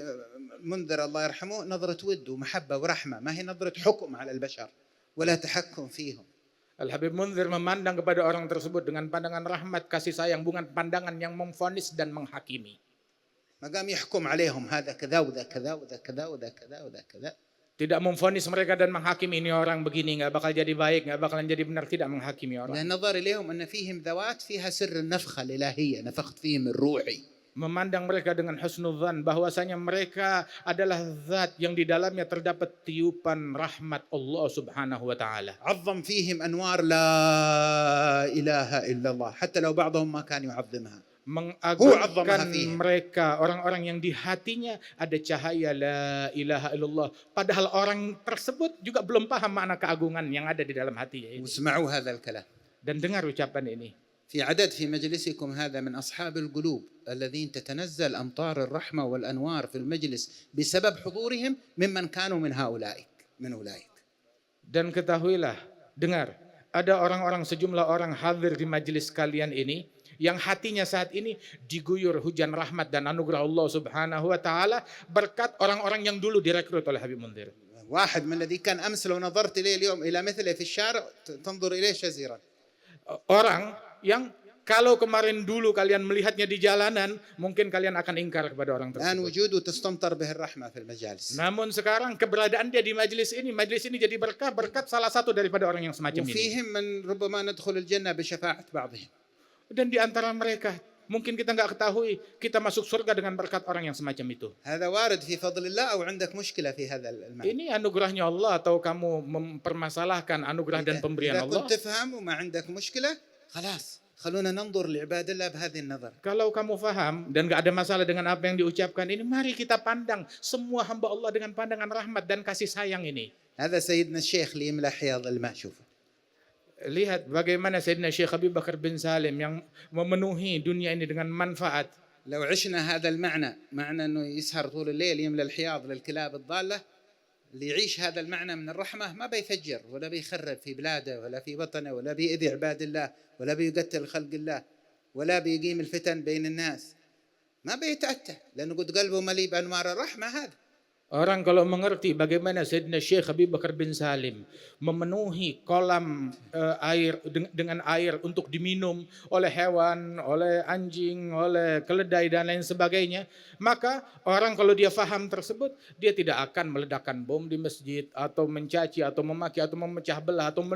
Speaker 1: منذر الله يرحمه نظرة ود ومحبة ورحمة، ما هي نظرة حكم على البشر ولا تحكم فيهم.
Speaker 2: Al-Habib Munzir memandang kepada orang tersebut dengan pandangan rahmat, kasih sayang, bukan pandangan yang memvonis dan menghakimi.
Speaker 1: ما قام يحكم عليهم هذا كذا وذا كذا وذا كذا وذا كذا وذا كذا.
Speaker 2: Tidak memvonis mereka dan menghakimi, ini orang begini nggak bakal jadi baik, nggak bakalan jadi benar, tidak menghakimi orang.
Speaker 1: لأن نظر إليهم أن فيهم ذوات فيها سر النفخة الإلهية، نفخت فيهم الروحي.
Speaker 2: memandang mereka dengan husnudzan bahwasanya mereka adalah zat yang di dalamnya terdapat tiupan rahmat Allah Subhanahu wa taala.
Speaker 1: عظم فيهم أنوار لا إله إلا الله حتى لو بعضهم ما كان يعظمها.
Speaker 2: Mengagungkan mereka, orang-orang yang di hatinya ada cahaya la ilaha illallah, padahal orang tersebut juga belum paham makna keagungan yang ada di dalam hatinya ini.
Speaker 1: واسمعوا هذا الكلام.
Speaker 2: Dan dengar ucapan ini.
Speaker 1: في عدد في مجلسكم هذا من أصحاب القلوب الذين تتنزل أمطار الرحمة والأنوار في المجلس بسبب حضورهم ممن كانوا من أولئك. Dan
Speaker 2: ketahuilah, dengar, ada orang-orang, sejumlah orang hadir di majelis kalian ini yang hatinya saat ini diguyur hujan rahmat dan anugerah Allah Subhanahu wa taala berkat orang-orang yang dulu direkrut oleh Habib Munzir.
Speaker 1: واحد من الذي كان أمس لو نظرت إليه اليوم إلى مثله في الشارع تنظر إليه شزيرا.
Speaker 2: Orang yang kalau kemarin dulu kalian melihatnya di jalanan, mungkin kalian akan ingkar kepada orang
Speaker 1: الآن
Speaker 2: tersebut.
Speaker 1: وجوده تستمطر به الرحمة في المجالس.
Speaker 2: Namun sekarang keberadaan dia di majelis ini jadi berkat salah satu daripada orang yang semacam ini.
Speaker 1: وفيهم من ربما ندخل الجنة بشفاعة بعضهم.
Speaker 2: Dan di antara mereka, mungkin kita nggak ketahui, kita masuk surga dengan berkat orang yang semacam itu.
Speaker 1: هذا وارد في فضل الله أو عندك مشكلة في هذا المعنى.
Speaker 2: Ini anugerahnya Allah atau kamu mempermasalahkan anugerah dan pemberian
Speaker 1: إذا
Speaker 2: Allah?
Speaker 1: كنت تفهم وما عندك مشكلة خلاص خلونا ننظر لعباد الله بهذه النظر.
Speaker 2: Kalau kamu faham dan nggak ada masalah dengan apa yang diucapkan ini, mari kita pandang semua hamba Allah dengan pandangan rahmat dan kasih sayang ini.
Speaker 1: هذا سيدنا الشيخ اللي يملأ حياض الماء. شوفوا.
Speaker 2: Lihat bagaimana Sayyidina Syekh Habib Bakar bin Salim yang memenuhi dunia ini dengan manfaat.
Speaker 1: لو عشنا هذا المعنى معنى أنه يسهر طول الليل يملأ الحياض للكلاب الضالة، اللي يعيش هذا المعنى من الرحمة ما بيفجر ولا بيخرب في بلاده ولا في وطنه ولا بيأذي عباد الله ولا بيقتل خلق الله ولا بيقيم الفتن بين الناس، ما بيتأتى لأنه قد قلبه مليء بأنوار الرحمة. هذا
Speaker 2: Orang kalau mengerti bagaimana Sayyidina Syekh Habib Bakar bin Salim memenuhi kolam air dengan air untuk diminum oleh hewan, oleh anjing, oleh keledai dan lain sebagainya, maka orang kalau dia faham tersebut, dia tidak akan meledakkan bom di masjid atau mencaci atau memaki atau memecah belah atau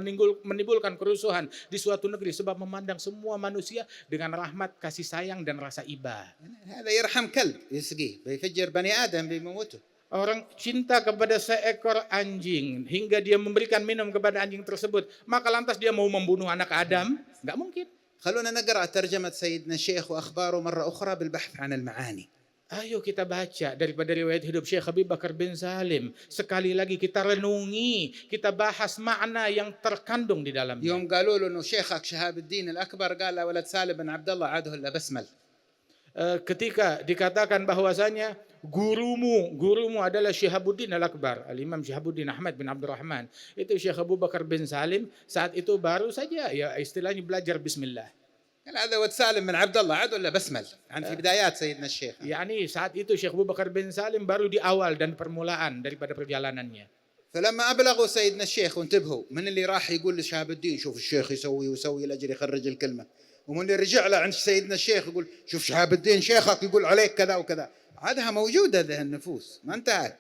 Speaker 2: menimbulkan kerusuhan di suatu negeri, sebab memandang semua manusia dengan rahmat, kasih sayang dan rasa iba.
Speaker 1: هذا يرحم كلب يسقيه بيفجر بني آدم بيموته.
Speaker 2: Orang cinta kepada seekor anjing hingga dia memberikan minum kepada anjing tersebut, maka lantas dia mau membunuh anak Adam? Enggak mungkin.
Speaker 1: خلونا نقرأ ترجمة سيدنا الشيخ وأخباره مرة أخرى بالبحث عن المعاني.
Speaker 2: Ayo kita baca daripada riwayat hidup Syekh Habib Bakar bin Salim. Sekali lagi kita renungi, kita bahas makna yang terkandung di dalamnya.
Speaker 1: يوم قالوا له إنه شيخك شهاب الدين الأكبر قال له ولد سالم بن عبد الله عاده إلا بسمل.
Speaker 2: Ketika dikatakan bahwasanya gurumu adalah Syihabuddin Al-Akbar, Al-Imam Syihabuddin Ahmad bin Abdurrahman, itu Syekh Abu Bakar bin Salim saat itu baru saja ya istilahnya belajar bismillah.
Speaker 1: قال هذا ولد سالم بن عبد الله عاده إلا بسمل. عن في بدايات سيدنا الشيخ.
Speaker 2: Yani saat itu Syekh Abu Bakar bin Salim baru di awal dan permulaan daripada perjalanannya.
Speaker 1: فلما أبلغوا سيدنا الشيخ وانتبهوا من اللي راح يقول لشهاب الدين شوف الشيخ يسوي لأجل يخرج الكلمة، ومن اللي رجع له عند سيدنا الشيخ يقول شوف شهاب الدين شيخك يقول عليك كذا وكذا، عادها موجودة ذه النفوس ما انتهت.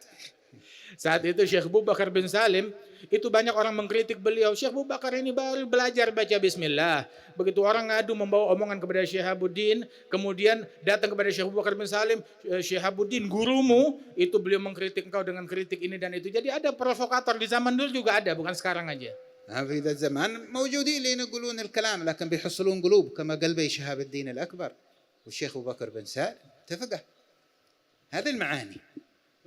Speaker 2: Saat itu Syekh Abu Bakar bin Salim, itu banyak orang mengkritik beliau. Syekh Abu Bakar ini baru belajar baca bismillah. Begitu orang ngadu membawa omongan kepada Syihabuddin, kemudian datang kepada Syekh Abu Bakar bin Salim, Syihabuddin gurumu, itu beliau mengkritik engkau dengan kritik ini dan itu. Jadi ada provokator di zaman dulu juga ada, bukan sekarang aja.
Speaker 1: في ذا الزمان موجودين اللي يقولون الكلام لكن بيحصلون قلوب كما قلبي شهاب الدين الأكبر والشيخ أبو بكر بن سالم اتفقه. هذه المعاني.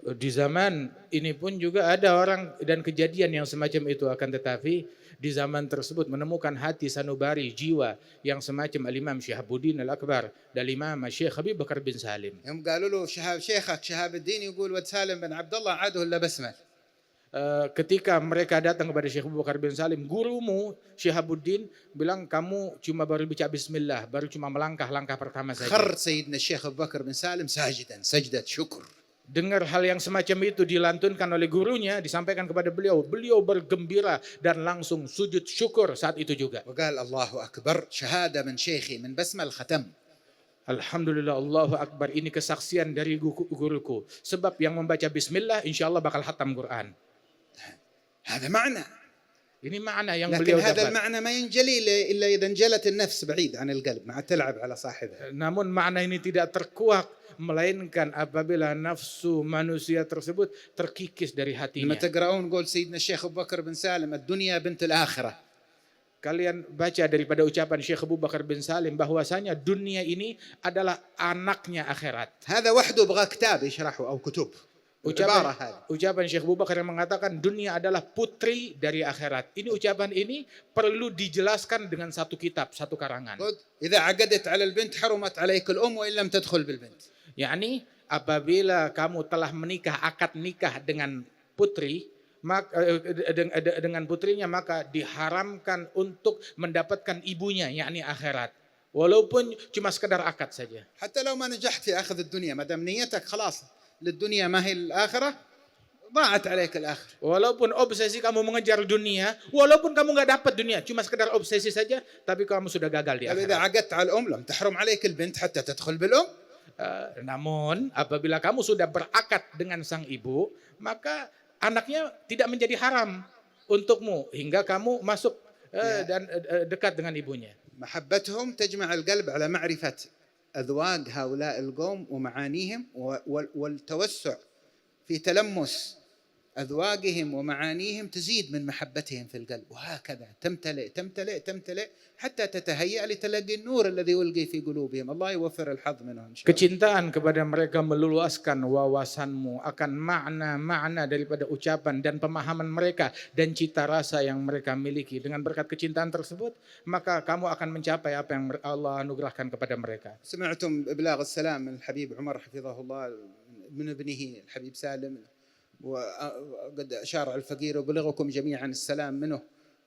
Speaker 2: Di zaman ini pun juga ada orang dan kejadian yang semacam itu, akan tetapi di zaman tersebut menemukan hati sanubari jiwa yang semacam Al-Imam Syihabuddin Al-Akbar dan Imam Syekh Habib Bakar bin Salim.
Speaker 1: يوم قالوا له شيخك شهاب الدين يقول ولد سالم بن عبد الله عاده إلا بسمل.
Speaker 2: Ketika mereka datang kepada Syekh Abu Bakar bin Salim, gurumu Syihabuddin bilang kamu cuma baru baca bismillah, baru cuma melangkah-langkah pertama saja.
Speaker 1: خر سيدنا الشيخ أبو بكر بن سالم ساجدا سجدة شكر.
Speaker 2: Dengar hal yang semacam itu dilantunkan oleh gurunya, disampaikan kepada beliau, beliau bergembira dan langsung sujud syukur saat itu juga.
Speaker 1: وقال الله أكبر شهادة من شيخي من بسمل ختم.
Speaker 2: Alhamdulillah, Allahu Akbar, ini kesaksian dari guruku. Sebab yang membaca bismillah insya Allah bakal khatam Quran.
Speaker 1: هذا معنى.
Speaker 2: Ini makna yang
Speaker 1: لكن
Speaker 2: beliau
Speaker 1: هذا
Speaker 2: dapat.
Speaker 1: المعنى ما ينجلي إلا إذا انجلت النفس بعيد عن القلب مع تلعب على صاحبها.
Speaker 2: Namun makna ini tidak terkuak, melainkan apabila nafsu manusia tersebut terkikis dari
Speaker 1: لما
Speaker 2: hatinya.
Speaker 1: تقرؤون قول سيدنا الشيخ أبو بكر بن سالم الدنيا بنت الآخرة.
Speaker 2: Kalian baca daripada ucapan Syekh Abu Bakar bin Salim bahwasanya dunia ini adalah anaknya akhirat.
Speaker 1: هذا وحده يبغى كتاب يشرحه أو كتب.
Speaker 2: Ucapan Syekh Abu Bakar yang mengatakan dunia adalah putri dari akhirat. Ini ucapan ini perlu dijelaskan dengan satu kitab, satu karangan.
Speaker 1: إذا عقدت على البنت حرمت عليك الأم وإن لم تدخل بالبنت.
Speaker 2: yakni apabila kamu telah menikah, akad nikah dengan putri, dengan putrinya, maka diharamkan untuk mendapatkan ibunya, yakni akhirat. Walaupun cuma sekedar akad saja.
Speaker 1: حتى لو ما نجحت في أخذ الدنيا ما دام نيتك خلاص للدنيا ما هي الآخرة ضاعت عليك الآخرة.
Speaker 2: Walaupun obsesi kamu mengejar dunia, walaupun kamu nggak dapat dunia, cuma sekedar obsesi saja, tapi kamu sudah gagal di
Speaker 1: إذا
Speaker 2: akhirat.
Speaker 1: عقدت على الأم لم تحرم عليك البنت حتى تدخل بالأم.
Speaker 2: Namun apabila kamu sudah berakad dengan sang ibu, maka anaknya tidak menjadi haram untukmu hingga kamu masuk dan dekat dengan ibunya.
Speaker 1: محبتهم تجمع القلب على معرفة أذواق هؤلاء القوم ومعانيهم والتوسع في تلمس أذواقهم ومعانيهم تزيد من محبتهم في القلب وهكذا تمتلئ تمتلئ تمتلئ حتى تتهيأ لتلقي النور الذي يلقي في قلوبهم. الله يوفر الحظ منهم إن شاء الله.
Speaker 2: Kecintaan kepada mereka meluaskan wawasanmu akan makna-makna daripada ucapan dan pemahaman mereka dan cita rasa yang mereka miliki. Dengan berkat kecintaan tersebut, maka kamu akan mencapai apa yang Allah anugerahkan kepada mereka.
Speaker 1: سمعتم إبلاغ السلام من الحبيب عمر حفظه الله من ابنه الحبيب سالم وقد أشار على الفقير وبلغكم جميعا السلام منه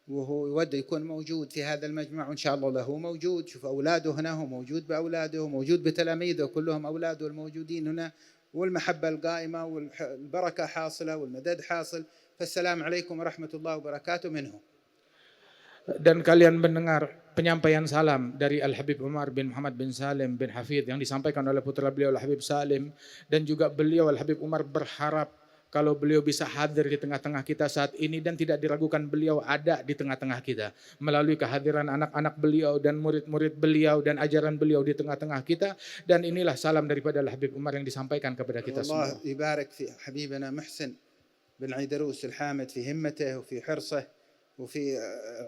Speaker 1: وهو يود يكون موجود في هذا المجمع وإن شاء الله له موجود. شوف أولاده هنا هو موجود بأولاده وموجود بتلاميذه كلهم أولاده الموجودين هنا والمحبة القائمة والبركة حاصلة والمدد حاصل. فالسلام عليكم ورحمة الله وبركاته منه.
Speaker 2: Dan kalian mendengar penyampaian salam dari Al-Habib Umar bin Muhammad bin Salim bin Hafidh yang disampaikan oleh putra beliau Al-Habib Salim, dan juga beliau Al-Habib Umar berharap kalau beliau bisa hadir di tengah-tengah kita saat ini dan tidak diragukan beliau ada di tengah-tengah kita melalui kehadiran anak-anak beliau dan murid-murid beliau dan ajaran beliau di tengah-tengah kita. Dan inilah salam daripada Al-Habib Umar yang disampaikan kepada kita semua.
Speaker 1: Allah يبارك في حبيبنا محسن بن عيدروس الحامد في همته وفي حرصه وفي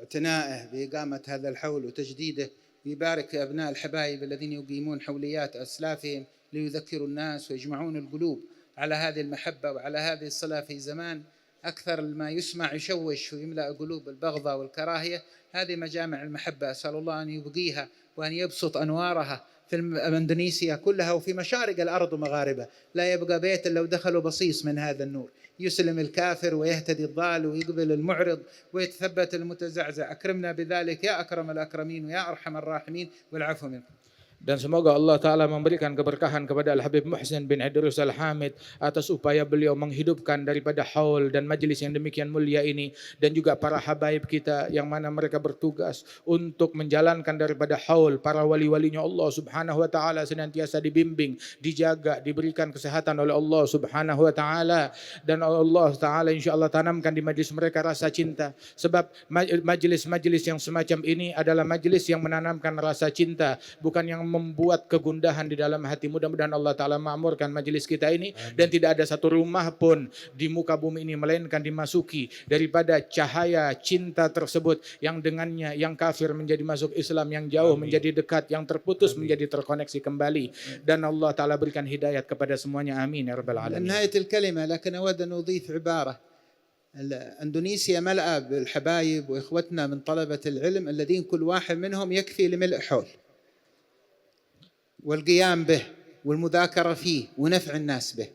Speaker 1: اعتنائه بإقامة هذا الحول وتجديده. يبارك في أبناء الحبايب الذين يقيمون حوليات أسلافهم ليذكروا الناس ويجمعون القلوب على هذه المحبة وعلى هذه الصلة في زمان أكثر ما يسمع يشوش ويملأ قلوب البغضة والكراهية. هذه مجامع المحبة، أسأل الله أن يبقيها وأن يبسط أنوارها في إندونيسيا كلها وفي مشارق الأرض ومغاربها. لا يبقى بيت لو دخلوا بصيص من هذا النور. يسلم الكافر ويهتدي الضال ويقبل المعرض ويتثبت المتزعزع. أكرمنا بذلك يا أكرم الأكرمين ويا أرحم الراحمين والعفو منكم.
Speaker 2: Dan semoga Allah Ta'ala memberikan keberkahan kepada Al-Habib Muhsin bin Idrus Al-Hamid atas upaya beliau menghidupkan daripada haul dan majlis yang demikian mulia ini, dan juga para habaib kita yang mana mereka bertugas untuk menjalankan daripada haul. Para wali-walinya Allah Subhanahu Wa Ta'ala senantiasa dibimbing, dijaga, diberikan kesehatan oleh Allah Subhanahu Wa Ta'ala, dan Allah Ta'ala insyaAllah tanamkan di majlis mereka rasa cinta, sebab majlis-majlis yang semacam ini adalah majlis yang menanamkan rasa cinta, bukan yang membuat kegundahan di dalam hati. Mudah-mudahan Allah Ta'ala makmurkan majelis kita ini. Amin. Dan tidak ada satu rumah pun di muka bumi ini melainkan dimasuki daripada cahaya cinta tersebut, yang dengannya yang kafir menjadi masuk Islam, yang jauh Amin. Menjadi dekat, yang terputus Amin. Menjadi terkoneksi kembali. Dan Allah Ta'ala berikan hidayat kepada semuanya. Amin ya rabbal alamin.
Speaker 1: نهاية الكلمة لكن أود أن أضيف عبارة. إندونيسيا ملأ بالحبايب وإخوتنا من طلبة العلم الذين كل واحد منهم يكفي لملء حول والقيام به والمذاكرة فيه ونفع الناس به.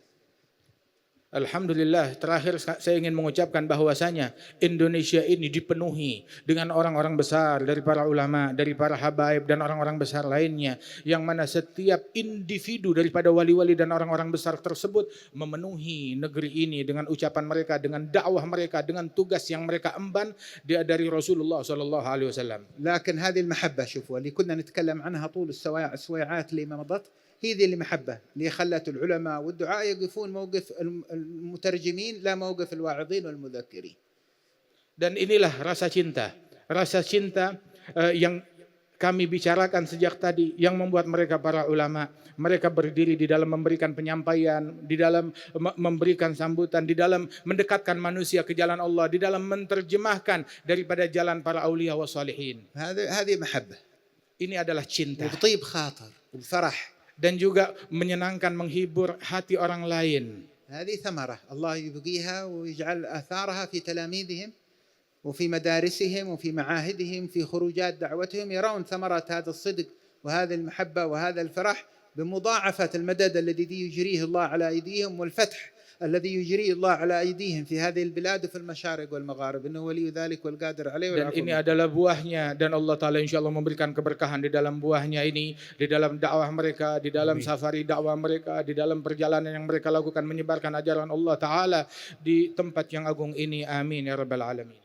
Speaker 2: Alhamdulillah, terakhir saya ingin mengucapkan bahwasanya Indonesia ini dipenuhi dengan orang-orang besar dari para ulama, dari para habaib dan orang-orang besar lainnya, yang mana setiap individu daripada wali-wali dan orang-orang besar tersebut memenuhi negeri ini dengan ucapan mereka, dengan dakwah mereka, dengan tugas yang mereka emban dari Rasulullah sallallahu alaihi wasallam.
Speaker 1: لكن هذه المحبة شوفوا اللي كنا نتكلم عنها طول السويعات اللي ما مضت، هي ذي المحبة اللي خلت العلماء والدعاء يقفون موقف المترجمين لا موقف الواعظين والمذكرين.
Speaker 2: Dan inilah rasa cinta yang kami bicarakan sejak tadi, yang membuat mereka para ulama, mereka berdiri di dalam memberikan penyampaian, di dalam memberikan sambutan, di dalam mendekatkan manusia ke jalan Allah, di dalam menerjemahkan daripada jalan para aulia wa salihin.
Speaker 1: هذه محبة.
Speaker 2: Ini adalah cinta.
Speaker 1: وبطيب خاطر وبفرح.
Speaker 2: Dan juga menyenangkan, menghibur hati orang lain.
Speaker 1: هذه ثمرة الله يبقيها ويجعل آثارها في تلاميذهم وفي مدارسهم وفي معاهدهم في خروجات دعوتهم، يرون ثمرة هذا الصدق وهذه المحبة وهذا الفرح بمضاعفة المدد الذي يجريه الله على أيديهم والفتح الذي يجريه الله على أيديهم في هذه البلاد وفي المشارق والمغارب، إنه ولي ذلك والقادر عليه.
Speaker 2: Dan ini adalah buahnya, dan Allah Ta'ala insya Allah memberikan keberkahan di dalam buahnya ini, di dalam dakwah mereka, di dalam safari dakwah mereka, di dalam perjalanan yang mereka lakukan menyebarkan ajaran Allah Ta'ala di tempat yang agung ini. Amin ya Rabbal Alamin.